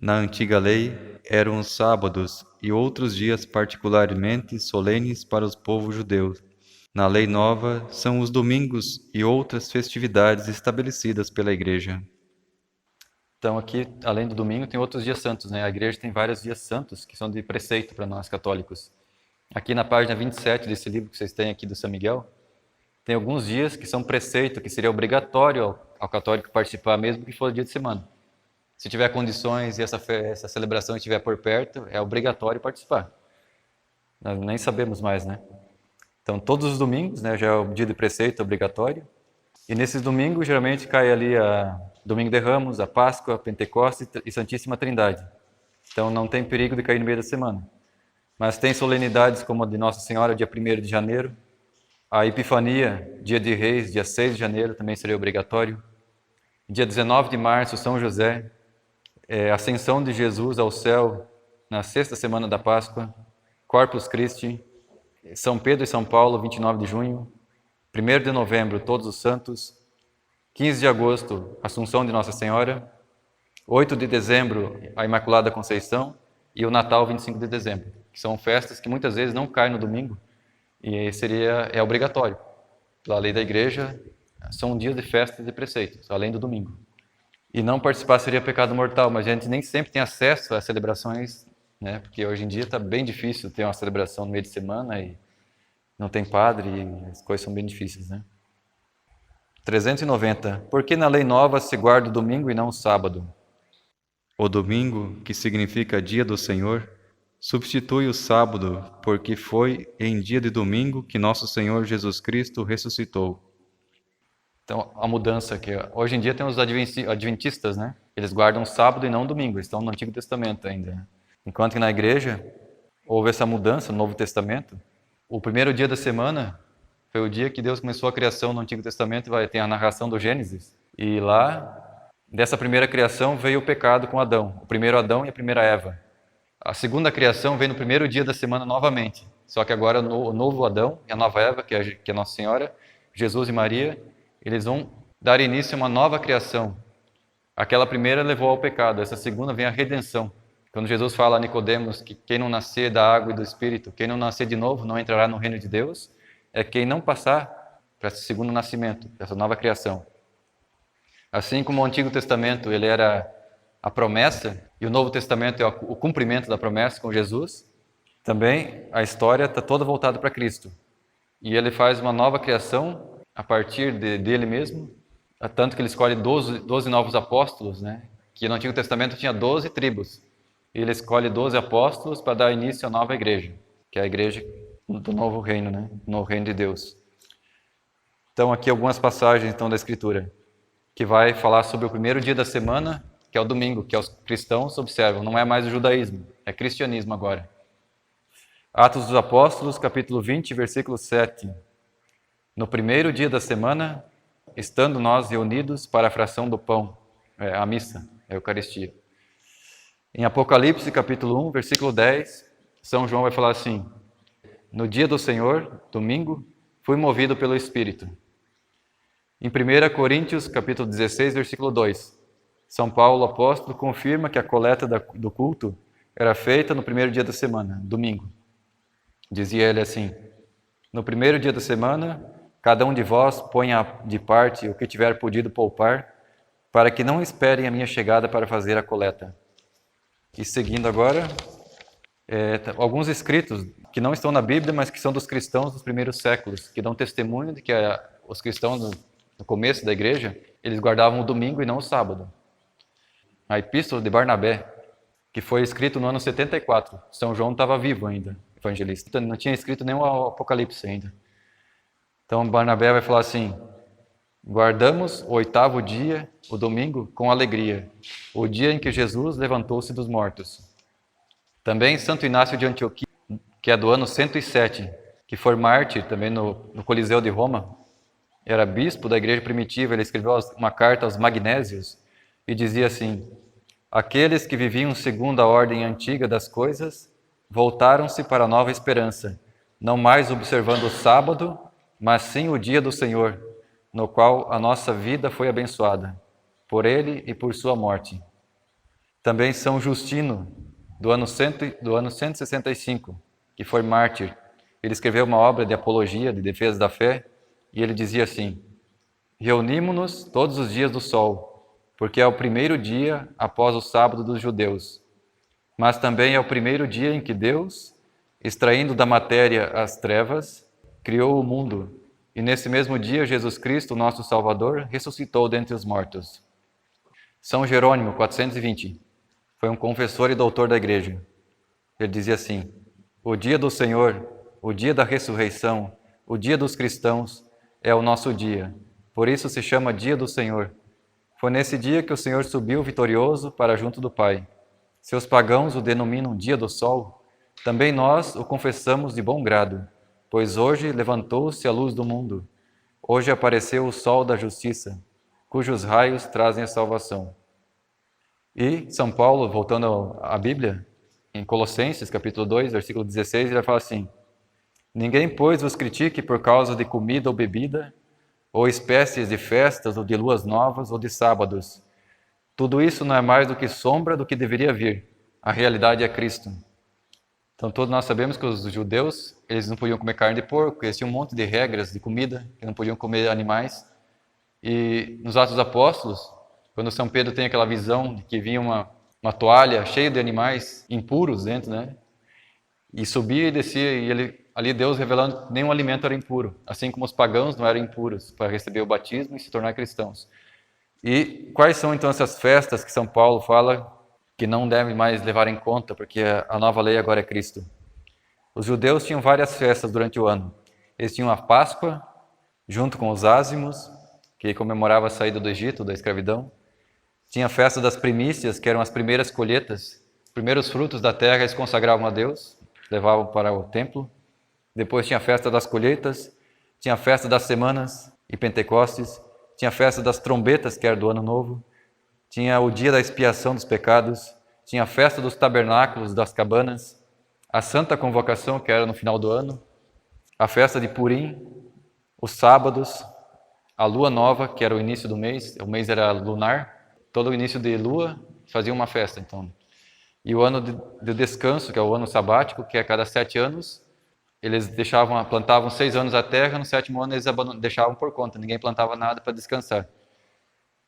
Na antiga lei, eram os sábados e outros dias particularmente solenes para os povos judeus. Na lei nova, são os domingos e outras festividades estabelecidas pela Igreja. Então aqui, além do domingo, tem outros dias santos, né? A Igreja tem vários dias santos que são de preceito para nós católicos. Aqui na página 27 desse livro que vocês têm aqui do São Miguel, tem alguns dias que são preceito, que seria obrigatório ao católico participar, mesmo que for dia de semana. Se tiver condições e essa celebração estiver por perto, é obrigatório participar. Nós nem sabemos mais, né? Então, todos os domingos, né, já é o dia de preceito obrigatório. E nesses domingos, geralmente, cai ali a Domingo de Ramos, a Páscoa, a Pentecostes e Santíssima Trindade. Então, não tem perigo de cair no meio da semana. Mas tem solenidades como a de Nossa Senhora, dia 1º de janeiro. A Epifania, dia de Reis, dia 6 de janeiro, também seria obrigatório. Dia 19 de março, São José. Ascensão de Jesus ao céu na sexta semana da Páscoa, Corpus Christi, São Pedro e São Paulo, 29 de junho, 1º de novembro, Todos os Santos, 15 de agosto, Assunção de Nossa Senhora, 8 de dezembro, a Imaculada Conceição e o Natal, 25 de dezembro, que são festas que muitas vezes não caem no domingo e é obrigatório. Pela lei da Igreja, são dias de festa de preceitos, além do domingo. E não participar seria pecado mortal, mas a gente nem sempre tem acesso às celebrações, né? Porque hoje em dia está bem difícil ter uma celebração no meio de semana e não tem padre e as coisas são bem difíceis, né? 390. Por que na lei nova se guarda o domingo e não o sábado? O domingo, que significa dia do Senhor, substitui o sábado, porque foi em dia de domingo que nosso Senhor Jesus Cristo ressuscitou. Então, a mudança que hoje em dia tem os adventistas, né? Eles guardam sábado e não domingo, eles estão no Antigo Testamento ainda. Enquanto que na igreja houve essa mudança no Novo Testamento. O primeiro dia da semana foi o dia que Deus começou a criação no Antigo Testamento, tem a narração do Gênesis. E lá, dessa primeira criação, veio o pecado com Adão. O primeiro Adão e a primeira Eva. A segunda criação veio no primeiro dia da semana novamente. Só que agora o novo Adão e a nova Eva, que é Nossa Senhora, Jesus e Maria, eles vão dar início a uma nova criação. Aquela primeira levou ao pecado, essa segunda vem a redenção. Quando Jesus fala a Nicodemos que quem não nascer da água e do Espírito, quem não nascer de novo, não entrará no reino de Deus, é quem não passar para esse segundo nascimento, para essa nova criação. Assim como o Antigo Testamento ele era a promessa, e o Novo Testamento é o cumprimento da promessa com Jesus, também a história está toda voltada para Cristo. E ele faz uma nova criação a partir dele mesmo, tanto que ele escolhe 12 novos apóstolos, né? Que no Antigo Testamento tinha 12 tribos. E ele escolhe 12 apóstolos para dar início à nova igreja, que é a igreja do novo reino, né? No reino de Deus. Então aqui algumas passagens então da Escritura, que vai falar sobre o primeiro dia da semana, que é o domingo, que os cristãos observam. Não é mais o judaísmo, é cristianismo agora. Atos dos Apóstolos, capítulo 20, versículo 7. No primeiro dia da semana, estando nós reunidos para a fração do pão, a missa, a Eucaristia. Em Apocalipse, capítulo 1, versículo 10, São João vai falar assim: no dia do Senhor, domingo, fui movido pelo Espírito. Em 1 Coríntios, capítulo 16, versículo 2, São Paulo, apóstolo, confirma que a coleta do culto era feita no primeiro dia da semana, domingo. Dizia ele assim: no primeiro dia da semana, cada um de vós ponha de parte o que tiver podido poupar, para que não esperem a minha chegada para fazer a coleta. E seguindo agora, alguns escritos que não estão na Bíblia, mas que são dos cristãos dos primeiros séculos, que dão testemunho de que os cristãos no começo da igreja, eles guardavam o domingo e não o sábado. A Epístola de Barnabé, que foi escrito no ano 74. São João estava vivo ainda, evangelista. Não tinha escrito nem o Apocalipse ainda. Então Barnabé vai falar assim: guardamos o 8º dia, o domingo, com alegria, o dia em que Jesus levantou-se dos mortos. Também Santo Inácio de Antioquia, que é do ano 107, que foi mártir também no Coliseu de Roma, era bispo da igreja primitiva. Ele escreveu uma carta aos Magnésios e dizia assim: aqueles que viviam segundo a ordem antiga das coisas voltaram-se para a nova esperança, não mais observando o sábado, mas sim o dia do Senhor, no qual a nossa vida foi abençoada, por ele e por sua morte. Também São Justino, do ano 165, que foi mártir. Ele escreveu uma obra de apologia, de defesa da fé, e ele dizia assim: reunimo-nos todos os dias do sol, porque é o primeiro dia após o sábado dos judeus, mas também é o primeiro dia em que Deus, extraindo da matéria as trevas, criou o mundo, e nesse mesmo dia Jesus Cristo, nosso Salvador, ressuscitou dentre os mortos. São Jerônimo, 420, foi um confessor e doutor da igreja. Ele dizia assim: o dia do Senhor, o dia da ressurreição, o dia dos cristãos, é o nosso dia. Por isso se chama dia do Senhor. Foi nesse dia que o Senhor subiu vitorioso para junto do Pai. Se os pagãos o denominam dia do sol, também nós o confessamos de bom grado, pois hoje levantou-se a luz do mundo. Hoje apareceu o sol da justiça, cujos raios trazem a salvação. E São Paulo, voltando à Bíblia, em Colossenses, capítulo 2, versículo 16, ele fala assim: ninguém, pois, vos critique por causa de comida ou bebida, ou espécies de festas, ou de luas novas, ou de sábados. Tudo isso não é mais do que sombra do que deveria vir. A realidade é Cristo. Então todos nós sabemos que os judeus, eles não podiam comer carne de porco, eles tinham um monte de regras de comida, que não podiam comer animais. E nos Atos dos Apóstolos, quando São Pedro tem aquela visão de que vinha uma toalha cheia de animais impuros dentro, né? E subia e descia, e ali Deus revelando que nenhum alimento era impuro, assim como os pagãos não eram impuros para receber o batismo e se tornar cristãos. E quais são então essas festas que São Paulo fala que não devem mais levar em conta, porque a nova lei agora é Cristo? Os judeus tinham várias festas durante o ano. Eles tinham a Páscoa, junto com os ázimos, que comemorava a saída do Egito, da escravidão. Tinha a festa das primícias, que eram as primeiras colheitas, os primeiros frutos da terra eles consagravam a Deus, levavam para o templo. Depois tinha a festa das colheitas, tinha a festa das semanas e Pentecostes, tinha a festa das trombetas, que era do ano novo, tinha o dia da expiação dos pecados, tinha a festa dos tabernáculos, das cabanas, a santa convocação, que era no final do ano, a festa de Purim, os sábados, a lua nova, que era o início do mês, o mês era lunar, todo o início de lua fazia uma festa, então. E o ano de descanso, que é o ano sabático, que é a cada 7 anos, eles plantavam 6 anos a terra, no 7º ano eles deixavam por conta, ninguém plantava nada para descansar.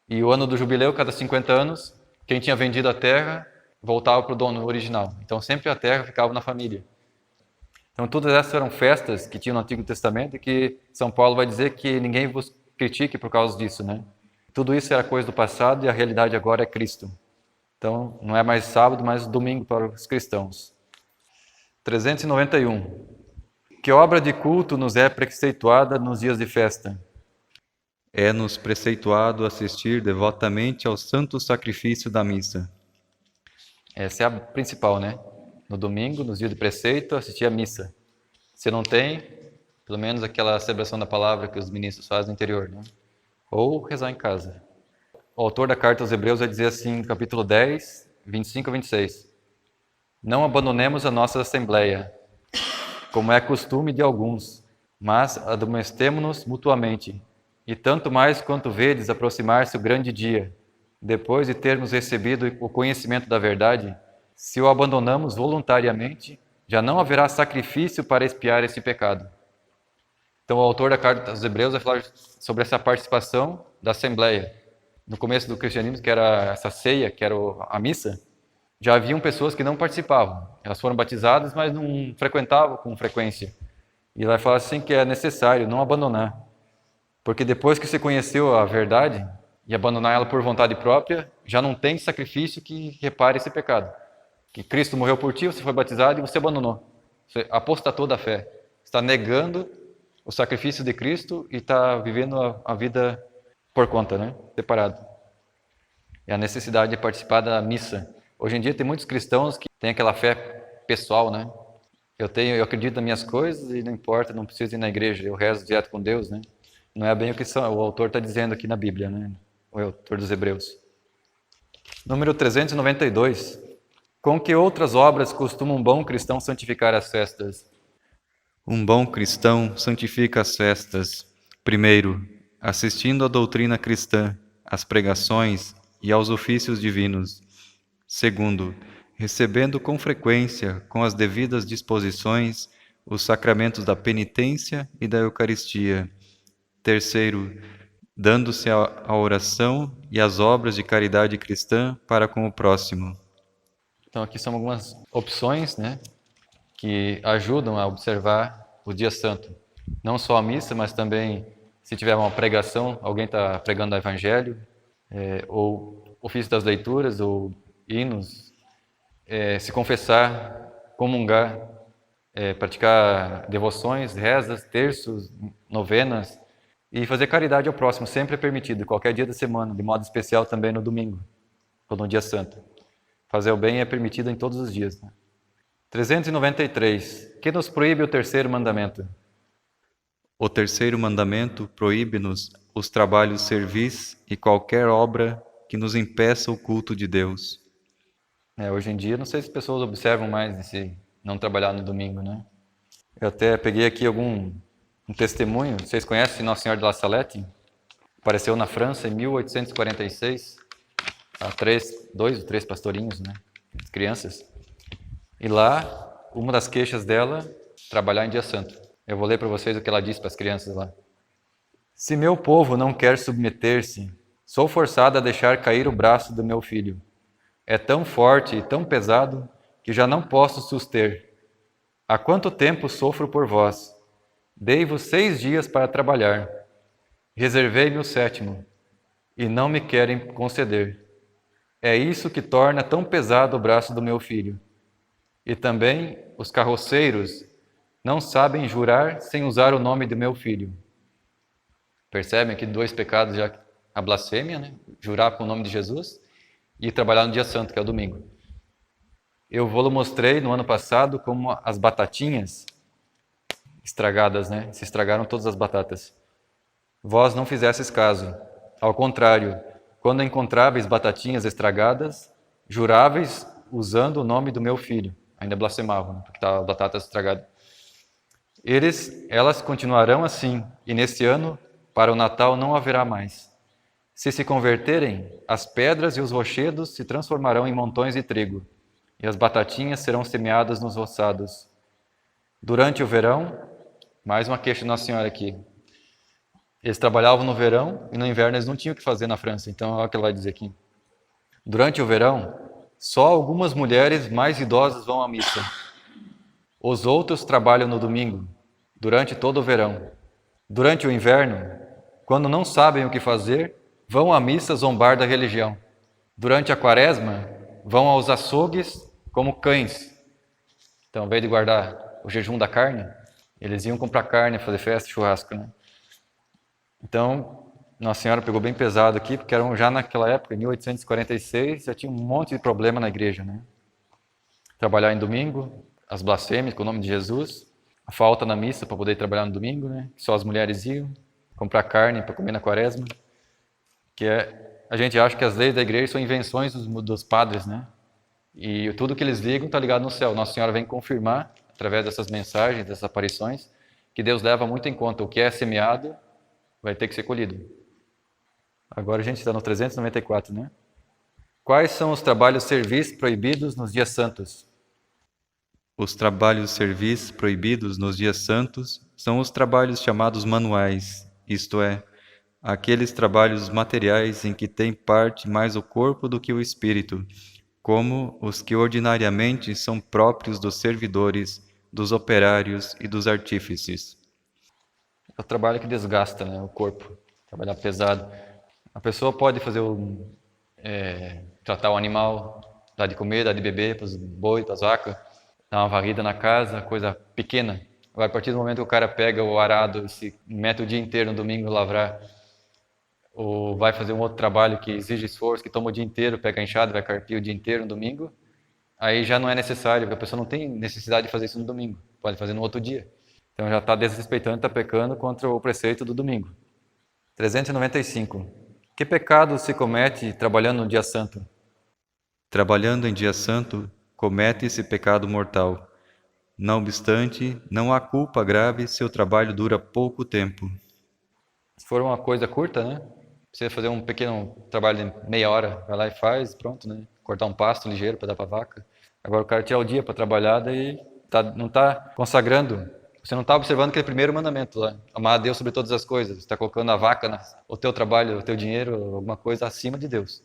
E o ano do jubileu, cada 50 anos, quem tinha vendido a terra voltava para o dono original. Então sempre a terra ficava na família. Então todas essas eram festas que tinham no Antigo Testamento e que São Paulo vai dizer que ninguém vos critique por causa disso, né? Tudo isso era coisa do passado e a realidade agora é Cristo. Então não é mais sábado, mas domingo para os cristãos. 391. Que obra de culto nos é preceituada nos dias de festa? É-nos preceituado assistir devotamente ao santo sacrifício da missa. Essa é a principal, né? No domingo, nos dias de preceito, assistir à missa. Se não tem, pelo menos aquela celebração da palavra que os ministros fazem no interior, né? Ou rezar em casa. O autor da carta aos Hebreus vai dizer assim, no capítulo 10, 25 a 26. Não abandonemos a nossa assembleia, como é costume de alguns, mas admoestemo-nos mutuamente, e tanto mais quanto vedes aproximar-se o grande dia, depois de termos recebido o conhecimento da verdade, se o abandonamos voluntariamente, já não haverá sacrifício para expiar esse pecado. Então o autor da carta aos Hebreus vai falar sobre essa participação da assembleia. No começo do cristianismo, que era essa ceia, que era a missa, já haviam pessoas que não participavam. Elas foram batizadas, mas não frequentavam com frequência. E ele vai falar assim que é necessário não abandonar. Porque depois que você conheceu a verdade e abandonar ela por vontade própria, já não tem sacrifício que repare esse pecado. Que Cristo morreu por ti, você foi batizado e você abandonou. Você apostatou da fé. Está negando o sacrifício de Cristo e está vivendo a vida por conta, né? Separado. É a necessidade de participar da missa. Hoje em dia tem muitos cristãos que têm aquela fé pessoal, né? Eu acredito nas minhas coisas e não importa, não preciso ir na igreja, eu rezo direto com Deus, né? Não é bem o que o autor está dizendo aqui na Bíblia, né? O autor dos Hebreus. Número 392. Com que outras obras costuma um bom cristão santificar as festas? Um bom cristão santifica as festas, primeiro, assistindo à doutrina cristã, às pregações e aos ofícios divinos. Segundo, recebendo com frequência, com as devidas disposições, os sacramentos da penitência e da Eucaristia. Terceiro, dando-se à oração e às obras de caridade cristã para com o próximo. Então aqui são algumas opções, né, que ajudam a observar o dia santo. Não só a missa, mas também se tiver uma pregação, alguém está pregando o evangelho, ou ofício das leituras, ou hinos, se confessar, comungar, praticar devoções, rezas, terços, novenas, e fazer caridade ao próximo, sempre é permitido, qualquer dia da semana, de modo especial também no domingo, ou no dia santo. Fazer o bem é permitido em todos os dias. Né? 393. Que nos proíbe o terceiro mandamento? O terceiro mandamento proíbe-nos os trabalhos servis e qualquer obra que nos impeça o culto de Deus. Hoje em dia, não sei se as pessoas observam mais esse não trabalhar no domingo, né? Eu até peguei aqui um testemunho. Vocês conhecem Nossa Senhora de La Salette? Apareceu na França em 1846. A 2 ou 3 pastorinhos, né? Crianças. E lá, uma das queixas dela, trabalhar em dia santo. Eu vou ler para vocês o que ela disse para as crianças lá. Se meu povo não quer submeter-se, sou forçada a deixar cair o braço do meu filho. É tão forte e tão pesado que já não posso suster. Há quanto tempo sofro por vós? Dei-vos 6 dias para trabalhar. Reservei-me o 7º, e não me querem conceder. É isso que torna tão pesado o braço do meu filho. E também os carroceiros não sabem jurar sem usar o nome do meu filho. Percebem aqui 2 pecados já, a blasfêmia, né? Jurar com o nome de Jesus, e trabalhar no dia santo, que é o domingo. Eu vou-lo mostrei no ano passado como as batatinhas estragadas, né? Se estragaram todas as batatas. Vós não fizesseis caso. Ao contrário, quando encontráveis batatinhas estragadas, juráveis usando o nome do meu filho. Ainda blasfemavam, né? Porque estavam as batatas estragadas. Elas continuarão assim, e nesse ano, para o Natal, não haverá mais. Se converterem, as pedras e os rochedos se transformarão em montões de trigo. e as batatinhas serão semeadas nos roçados. Durante o verão, mais uma queixa de Nossa Senhora aqui. Eles trabalhavam no verão e no inverno eles não tinham o que fazer na França. Então, olha o que ela vai dizer aqui. Durante o verão, só algumas mulheres mais idosas vão à missa. Os outros trabalham no domingo, durante todo o verão. Durante o inverno, quando não sabem o que fazer, vão à missa zombar da religião. Durante a quaresma, vão aos açougues como cães. Então, ao invés de guardar o jejum da carne, eles iam comprar carne, fazer festa, churrasco, né? Então, Nossa Senhora pegou bem pesado aqui, porque já naquela época, em 1846, já tinha um monte de problema na igreja, né? Trabalhar em domingo, as blasfêmias com o nome de Jesus, a falta na missa para poder trabalhar no domingo, né? Só as mulheres iam comprar carne para comer na quaresma, a gente acha que as leis da igreja são invenções dos padres, né? E tudo que eles ligam está ligado no céu. Nossa Senhora vem confirmar, através dessas mensagens, dessas aparições, que Deus leva muito em conta o que é semeado vai ter que ser colhido. Agora a gente está no 394, né? Quais são os trabalhos servis proibidos nos dias santos? Os trabalhos servis proibidos nos dias santos são os trabalhos chamados manuais, isto é, aqueles trabalhos materiais em que tem parte mais o corpo do que o espírito, como os que ordinariamente são próprios dos servidores, dos operários e dos artífices. É o trabalho que desgasta, né, o corpo, trabalhar pesado. A pessoa pode fazer tratar o animal, dar de comer, dar de beber para os boi, para as vacas, dar uma varrida na casa, coisa pequena. Agora, a partir do momento que o cara pega o arado e se mete o dia inteiro no domingo lavrar, ou vai fazer um outro trabalho que exige esforço, que toma o dia inteiro, pega a enxada, vai carpir o dia inteiro no domingo, aí já não é necessário, porque a pessoa não tem necessidade de fazer isso no domingo, pode fazer no outro dia. Então já está desrespeitando, está pecando contra o preceito do domingo. 395. Que pecado se comete trabalhando no dia santo? Trabalhando em dia santo, comete-se pecado mortal. Não obstante, não há culpa grave se o trabalho dura pouco tempo. Se for uma coisa curta, né? Precisa fazer um pequeno trabalho de meia hora, vai lá e faz, pronto, né? Cortar um pasto ligeiro para dar para a vaca. Agora o cara tirar o dia para trabalhar, daí não está consagrando. Você não está observando aquele primeiro mandamento lá, amar a Deus sobre todas as coisas. Você está colocando a vaca, o teu trabalho, o teu dinheiro, alguma coisa acima de Deus.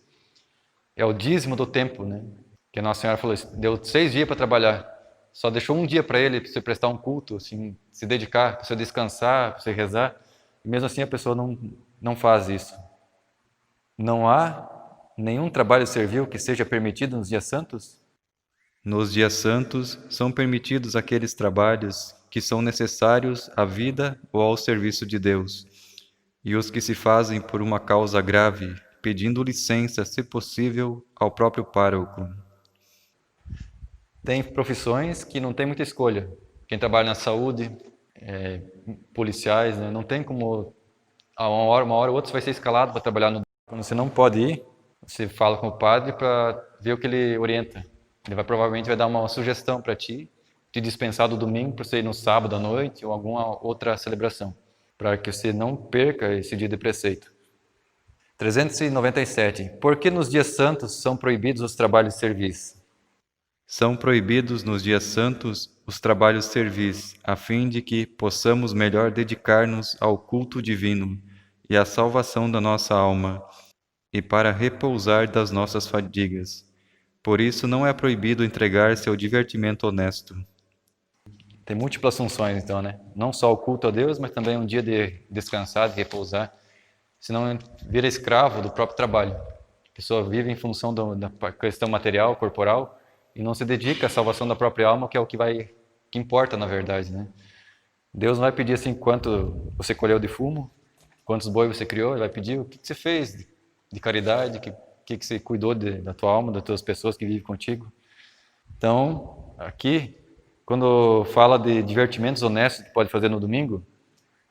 É o dízimo do tempo, né? Que a Nossa Senhora falou, deu 6 dias para trabalhar, só deixou um dia para ele, para você prestar um culto, assim, se dedicar, para você descansar, para você rezar. E mesmo assim a pessoa não faz isso. Não há nenhum trabalho servil que seja permitido nos dias santos? Nos dias santos são permitidos aqueles trabalhos que são necessários à vida ou ao serviço de Deus, e os que se fazem por uma causa grave, pedindo licença, se possível, ao próprio pároco. Tem profissões que não tem muita escolha. Quem trabalha na saúde, policiais, né? Não tem como, uma hora ou outra você vai ser escalado para trabalhar no... Quando você não pode ir, você fala com o padre para ver o que ele orienta. Ele provavelmente vai dar uma sugestão para ti, te dispensar do domingo para você ir no sábado à noite ou alguma outra celebração, para que você não perca esse dia de preceito. 397. Por que nos dias santos são proibidos os trabalhos servis? São proibidos nos dias santos os trabalhos servis, a fim de que possamos melhor dedicar-nos ao culto divino e à salvação da nossa alma, e para repousar das nossas fadigas. Por isso não é proibido entregar-se ao divertimento honesto. Tem múltiplas funções, então, né? Não só o culto a Deus, mas também um dia de descansar, de repousar. Senão vira escravo do próprio trabalho. A pessoa vive em função da questão material, corporal, e não se dedica à salvação da própria alma, que é o que importa, na verdade, né? Deus não vai pedir assim quanto você colheu de fumo, quantos bois você criou, ele vai pedir o que você fez de caridade, o que você cuidou da tua alma, das tuas pessoas que vivem contigo. Então, aqui, quando fala de divertimentos honestos que pode fazer no domingo,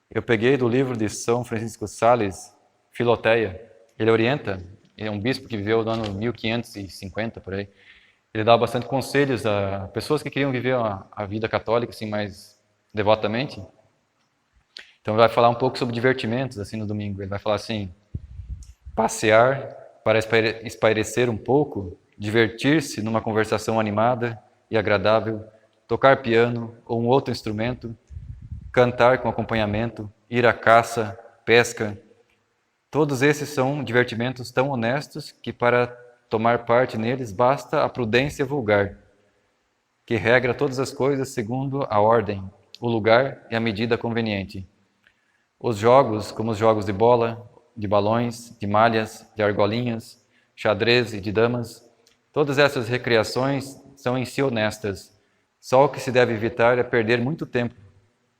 eu peguei do livro de São Francisco de Sales, Filoteia. Ele orienta, ele é um bispo que viveu no ano 1550, por aí. Ele dá bastante conselhos a pessoas que queriam viver a vida católica assim mais devotamente. Então ele vai falar um pouco sobre divertimentos assim no domingo. Ele vai falar assim: passear para espairecer um pouco divertir-se numa conversação animada e agradável, tocar piano ou um outro instrumento, cantar com acompanhamento, ir à caça, pesca. Todos esses são divertimentos tão honestos que para tomar parte neles basta a prudência vulgar, que regra todas as coisas segundo a ordem, o lugar e a medida conveniente. Os jogos, como os jogos de bola, de balões, de malhas, de argolinhas, xadrez e de damas, todas essas recreações são em si honestas. Só o que se deve evitar é perder muito tempo.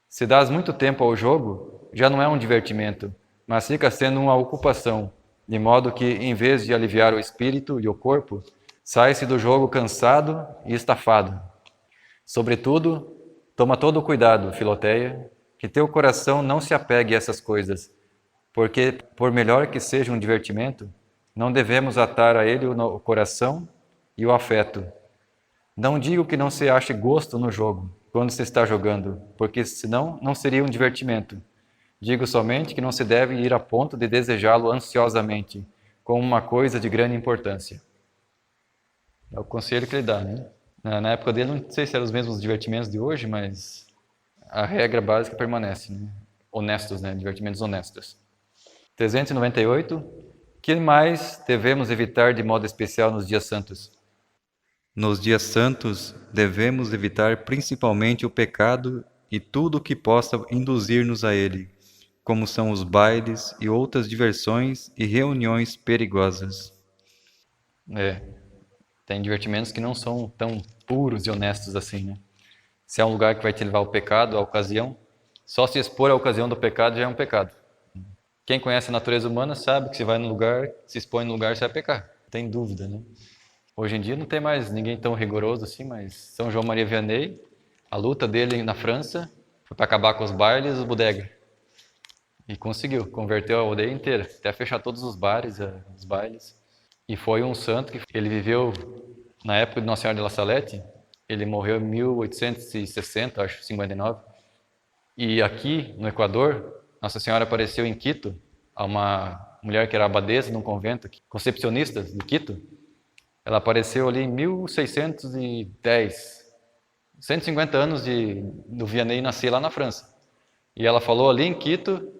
Se dás muito tempo ao jogo, já não é um divertimento, mas fica sendo uma ocupação, de modo que, em vez de aliviar o espírito e o corpo, sai-se do jogo cansado e estafado. Sobretudo, toma todo o cuidado, Filoteia, que teu coração não se apegue a essas coisas, porque, por melhor que seja um divertimento, não devemos atar a ele o coração e o afeto. Não digo que não se ache gosto no jogo, quando se está jogando, porque senão não seria um divertimento. Digo somente que não se deve ir a ponto de desejá-lo ansiosamente, como uma coisa de grande importância. É o conselho que ele dá, né? Na época dele, não sei se eram os mesmos divertimentos de hoje, mas a regra básica permanece, né? Honestos, né? Divertimentos honestos. 398. Que mais devemos evitar de modo especial nos dias santos? Nos dias santos, devemos evitar principalmente o pecado e tudo o que possa induzir-nos a ele, como são os bailes e outras diversões e reuniões perigosas. Tem divertimentos que não são tão puros e honestos assim, né? Se é um lugar que vai te levar ao pecado, à ocasião, só se expor à ocasião do pecado já é um pecado. Quem conhece a natureza humana sabe que se vai num lugar, se expõe num lugar, você vai pecar. Não tem dúvida, né? Hoje em dia não tem mais ninguém tão rigoroso assim, mas São João Maria Vianney, a luta dele na França foi para acabar com os bailes e os bodegas. E conseguiu, converteu a aldeia inteira, até fechar todos os bares, os bailes. E foi um santo que ele viveu na época de Nossa Senhora de La Salette. Ele morreu em 1860, acho, 59. E aqui, no Equador, Nossa Senhora apareceu em Quito, a uma mulher que era abadesa de um convento, concepcionista de Quito. Ela apareceu ali em 1610, 150 anos do Vianney nascer lá na França. E ela falou ali em Quito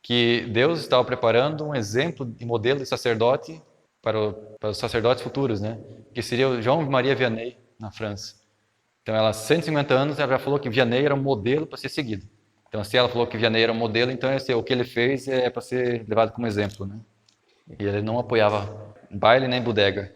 que Deus estava preparando um exemplo e modelo de sacerdote para os sacerdotes futuros, né? Que seria o João Maria Vianney na França. Então, ela, 150 anos, ela já falou que Vianney era um modelo para ser seguido. Então, se ela falou que Vianney era um modelo, então o que ele fez é para ser levado como exemplo, né? E ele não apoiava baile nem bodega.